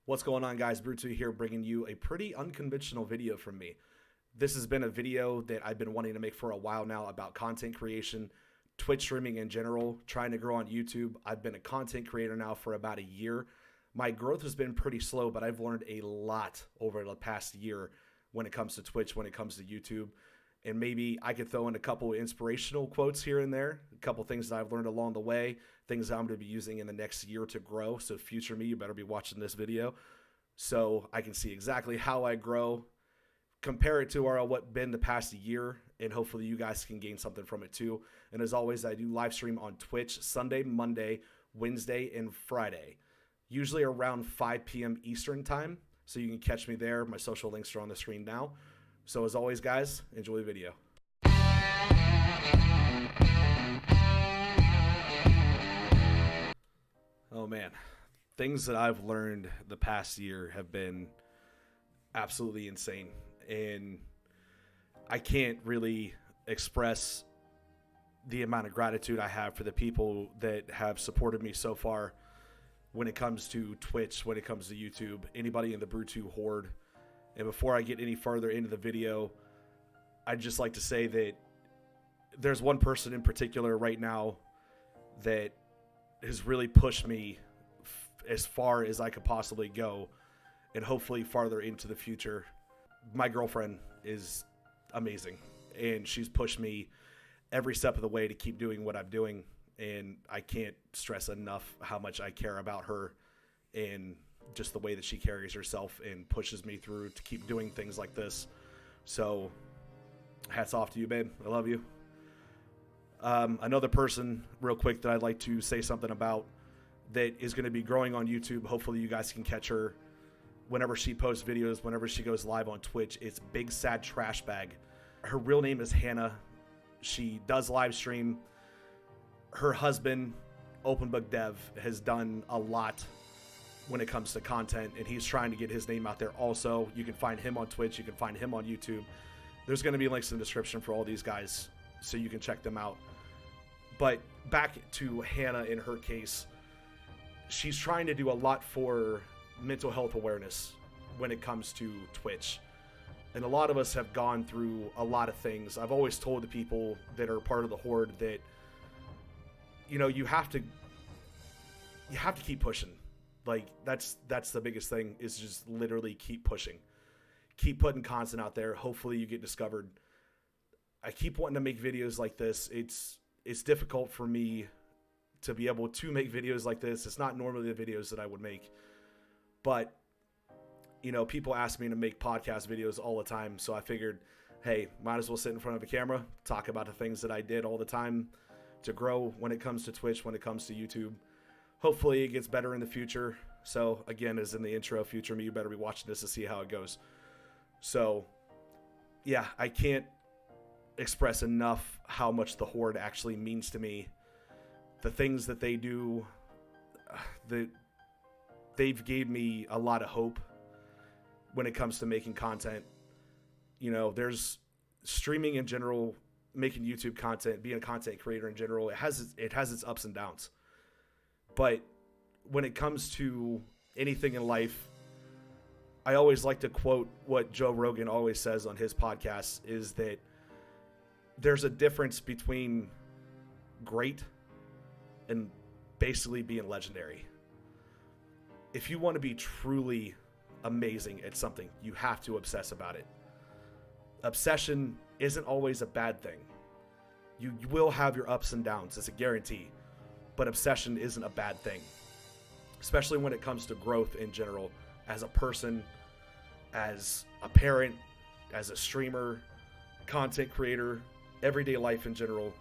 What's going on, guys? Brutu here, bringing you a pretty unconventional video from me. This has been a video that I've been wanting to make for a while now about content creation, Twitch streaming in general, trying to grow on YouTube. I've been a content creator now for about a year. My growth has been pretty slow, but I've learned a lot over the past year when it comes to Twitch, when it comes to YouTube. And maybe I could throw in a couple of inspirational quotes here and there, a couple things that I've learned along the way, things that I'm going to be using in the next year to grow. So future me, you better be watching this video so I can see exactly how I grow, compare it to what been the past year, and hopefully you guys can gain something from it too. And as always, I do live stream on Twitch Sunday, Monday, Wednesday, and Friday, usually around 5 p.m. Eastern time. So you can catch me there. My social links are on the screen now. So as always, guys, enjoy the video. Oh man, things that I've learned the past year have been absolutely insane. And I can't really express the amount of gratitude I have for the people that have supported me so far when it comes to Twitch, when it comes to YouTube, anybody in the Brutu Horde. And before I get any further into the video, I'd just like to say that there's one person in particular right now that has really pushed me as far as I could possibly go, and hopefully farther into the future. My girlfriend is amazing, and she's pushed me every step of the way to keep doing what I'm doing, and I can't stress enough how much I care about her and just the way that she carries herself and pushes me through to keep doing things like this. So hats off to you, babe. I love you. Another person real quick that I'd like to say something about that is going to be growing on YouTube. Hopefully you guys can catch her whenever she posts videos, whenever she goes live on Twitch. It's Big Sad Trash Bag. Her real name is Hannah. She does live stream. Her husband, Open Book Dev, has done a lot when it comes to content, and he's trying to get his name out there also. You can find him on Twitch. You can find him on YouTube. There's going to be links in the description for all these guys so you can check them out. But back to Hannah in her case, she's trying to do a lot for mental health awareness when it comes to Twitch. And a lot of us have gone through a lot of things. I've always told the people that are part of the Horde that, you know, you have to keep pushing. Like, that's the biggest thing, is just literally keep pushing. Keep putting content out there. Hopefully you get discovered. I keep wanting to make videos like this. It's difficult for me to be able to make videos like this. It's not normally the videos that I would make. But, you know, people ask me to make podcast videos all the time. So I figured, hey, might as well sit in front of a camera, talk about the things that I did all the time to grow when it comes to Twitch, when it comes to YouTube. Hopefully it gets better in the future. So again, as in the intro, future me, you better be watching this to see how it goes. So yeah, I can't express enough how much the Horde actually means to me. The things that they do, they've gave me a lot of hope when it comes to making content. You know, there's streaming in general, making YouTube content, being a content creator in general, it has its ups and downs. But when it comes to anything in life, I always like to quote what Joe Rogan always says on his podcast, is that there's a difference between great and basically being legendary. If you want to be truly amazing at something, you have to obsess about it. Obsession isn't always a bad thing. You will have your ups and downs, it's a guarantee. But obsession isn't a bad thing, especially when it comes to growth in general, as a person, as a parent, as a streamer, content creator, everyday life in general.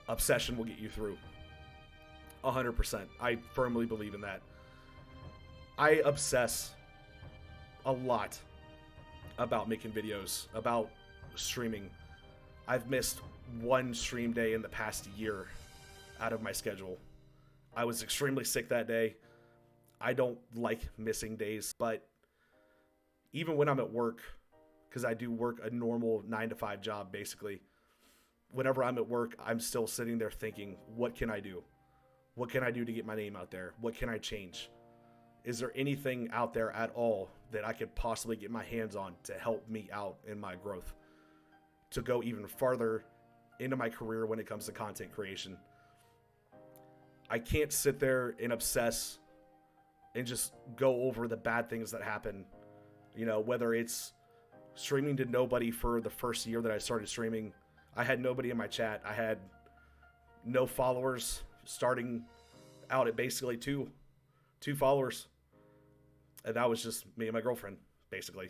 Obsession will get you through 100%. I firmly believe in that. I obsess a lot about making videos, about streaming. I've missed one stream day in the past year out of my schedule. I was extremely sick that day. I don't like missing days, but even when I'm at work, because I do work a normal 9-to-5 job basically, whenever I'm at work, I'm still sitting there thinking, what can I do? What can I do to get my name out there? What can I change? is there anything out there at all that I could possibly get my hands on to help me out in my growth, to go even farther into my career when it comes to content creation? I can't sit there and obsess and just go over the bad things that happen, you know, whether it's streaming to nobody for the first year that I started streaming. I had nobody in my chat. I had no followers, starting out at basically two followers. And that was just me and my girlfriend, basically.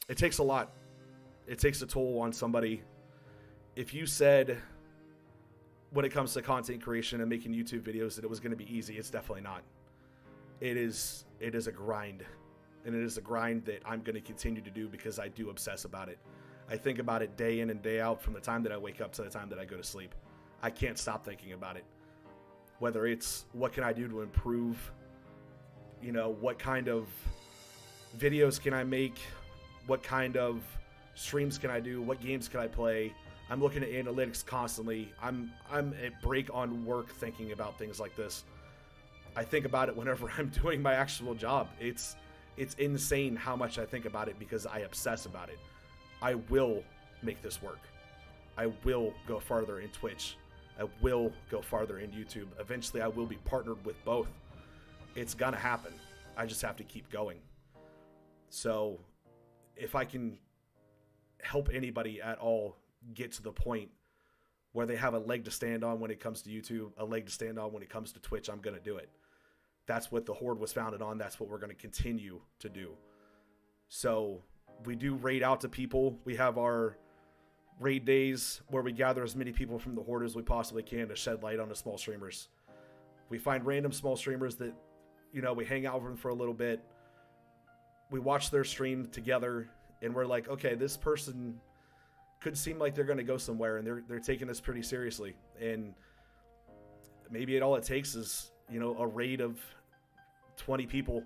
It takes a lot. It takes a toll on somebody. If you said, when it comes to content creation and making YouTube videos, that it was going to be easy, it's definitely not. It is a grind. And it is a grind that I'm going to continue to do because I do obsess about it. I think about it day in and day out, from the time that I wake up to the time that I go to sleep. I can't stop thinking about it. Whether it's what can I do to improve, you know, what kind of videos can I make, what kind of streams can I do, what games can I play. I'm looking at analytics constantly. I'm at break on work thinking about things like this. I think about it whenever I'm doing my actual job. It's insane how much I think about it because I obsess about it. I will make this work. I will go farther in Twitch. I will go farther in YouTube. Eventually, I will be partnered with both. It's gonna happen. I just have to keep going. So, if I can help anybody at all get to the point where they have a leg to stand on when it comes to YouTube, a leg to stand on when it comes to Twitch, I'm gonna do it. That's what the Horde was founded on. That's what we're gonna continue to do. So, we do raid out to people. We have our raid days where we gather as many people from the Horde as we possibly can to shed light on the small streamers. We find random small streamers that, you know, we hang out with them for a little bit. We watch their stream together and we're like, okay, this person could seem like they're going to go somewhere and they're taking this pretty seriously. And maybe all it takes is, you know, a raid of 20 people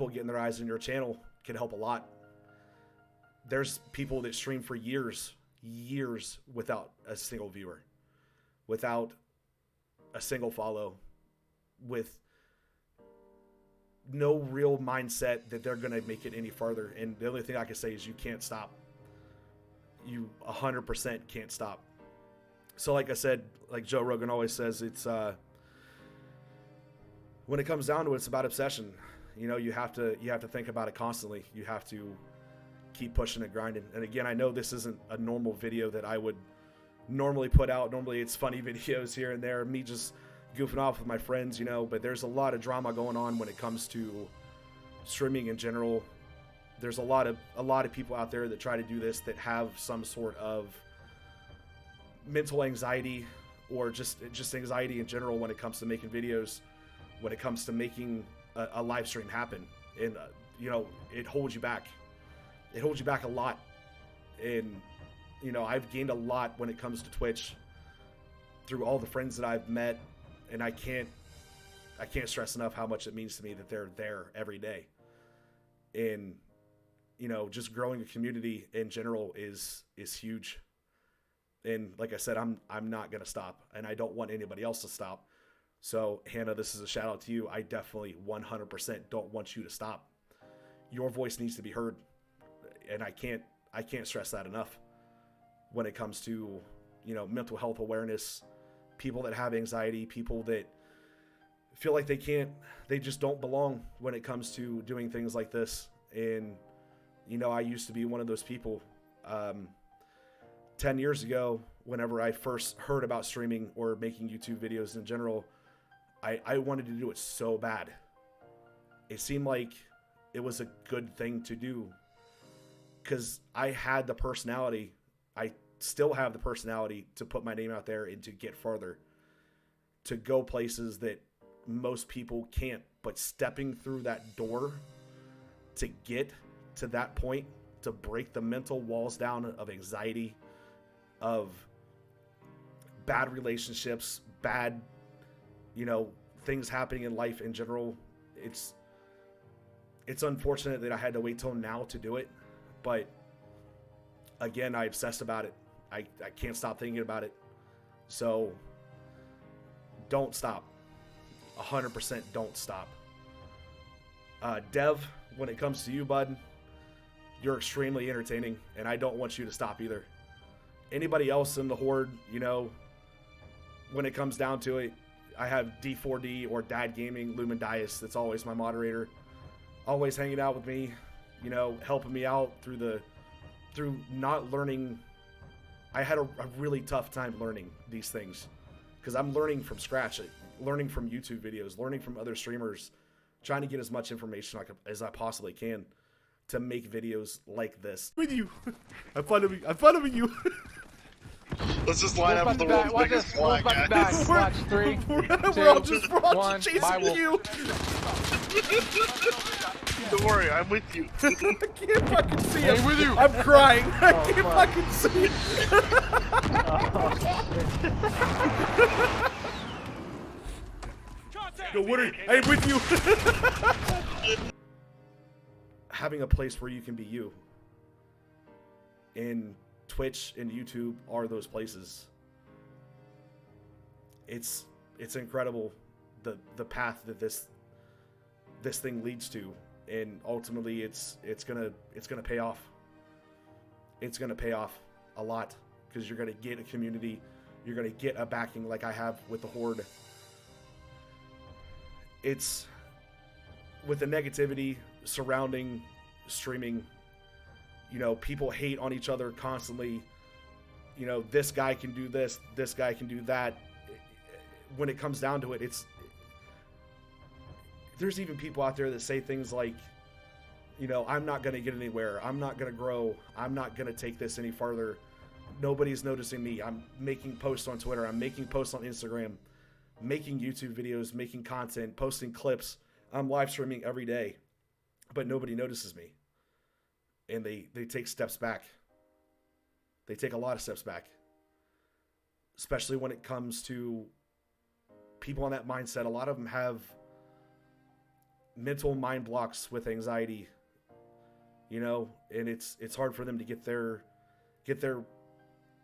getting their eyes on your channel can help a lot. There's people that stream for years without a single viewer, without a single follow, with no real mindset that they're going to make it any farther. And the only thing I can say is you can't stop. You 100% can't stop. So like I said, like Joe Rogan always says, it's when it comes down to it, it's about obsession. You know, you have to think about it constantly. You have to keep pushing and grinding. And again, I know this isn't a normal video that I would normally put out. Normally it's funny videos here and there, me just goofing off with my friends, you know, but there's a lot of drama going on when it comes to streaming in general. There's a lot of people out there that try to do this that have some sort of mental anxiety or just anxiety in general when it comes to making videos, when it comes to making a live stream happen. And you know, it holds you back. It holds you back a lot. And you know, I've gained a lot when it comes to Twitch through all the friends that I've met, and I can't stress enough how much it means to me that they're there every day. And you know, just growing a community in general is huge. And like I said, I'm not going to stop, and I don't want anybody else to stop. So Hannah, this is a shout out to you. I definitely 100% don't want you to stop. Your voice needs to be heard. And I can't stress that enough when it comes to, you know, mental health awareness, people that have anxiety, people that feel like they just don't belong when it comes to doing things like this. And, you know, I used to be one of those people. 10 years ago, whenever I first heard about streaming or making YouTube videos in general, I wanted to do it so bad. It seemed like it was a good thing to do because I had the personality. I still have the personality to put my name out there and to get farther, to go places that most people can't. But stepping through that door to get to that point, to break the mental walls down of anxiety, of bad relationships, bad, you know, things happening in life in general. It's unfortunate that I had to wait till now to do it, but again, I obsessed about it. I can't stop thinking about it. So don't stop. 100% don't stop. Dev, when it comes to you, bud, you're extremely entertaining, and I don't want you to stop either. Anybody else in the Horde, you know, when it comes down to it, I have D4D or Dad Gaming, Lumen Dias, that's always my moderator. Always hanging out with me, you know, helping me out through not learning. I had a really tough time learning these things because I'm learning from scratch, learning from YouTube videos, learning from other streamers, trying to get as much information as I possibly can to make videos like this. With you. I'm following you. Let's just line up the world's biggest flag, guys. Watch 3, 2, we're all just chasing you. Don't worry, I'm with you. I can't fucking see him. Hey, with you. I'm crying. I can't fucking see. Don't worry, I'm with you. Having a place where you can be you. And Twitch and YouTube are those places. It's incredible the path that this thing leads to, and ultimately it's gonna pay off. It's gonna pay off a lot because you're gonna get a community, you're gonna get a backing like I have with the Horde. It's with the negativity surrounding streaming. You know, people hate on each other constantly. You know, this guy can do this guy can do that. When it comes down to it, there's even people out there that say things like, you know, I'm not going to get anywhere. I'm not going to grow. I'm not going to take this any farther. Nobody's noticing me. I'm making posts on Twitter. I'm making posts on Instagram, making YouTube videos, making content, posting clips. I'm live streaming every day, but nobody notices me. And they take steps back. They take a lot of steps back. Especially when it comes to people in that mindset. A lot of them have mental mind blocks with anxiety. You know, and it's hard for them to get their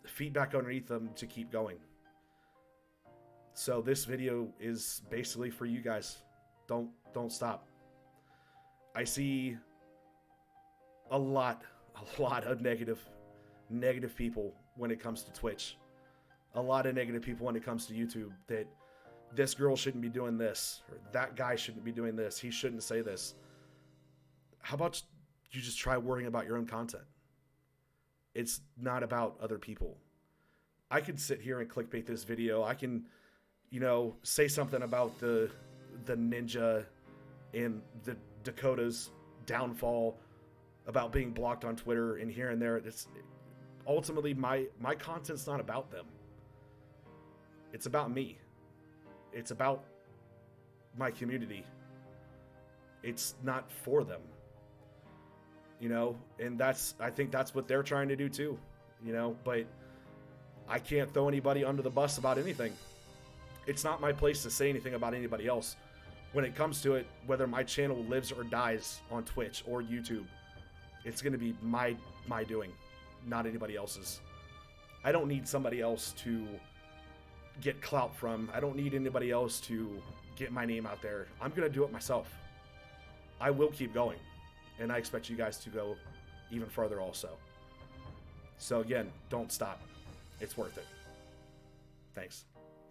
feet back underneath them to keep going. So this video is basically for you guys. Don't stop. I see a lot of negative people when it comes to Twitch. A lot of negative people when it comes to YouTube, that this girl shouldn't be doing this, or that guy shouldn't be doing this, he shouldn't say this. How about you just try worrying about your own content? It's not about other people. I can sit here and clickbait this video. I can, you know, say something about the ninja and the Dakota's downfall, about being blocked on Twitter and here and there. It's ultimately my content's not about them. It's about me. It's about my community. It's not for them. You know, and I think that's what they're trying to do too, you know, but I can't throw anybody under the bus about anything. It's not my place to say anything about anybody else. When it comes to it, whether my channel lives or dies on Twitch or YouTube, it's going to be my doing, not anybody else's. I don't need somebody else to get clout from. I don't need anybody else to get my name out there. I'm going to do it myself. I will keep going, and I expect you guys to go even further also. So again, don't stop. It's worth it. Thanks.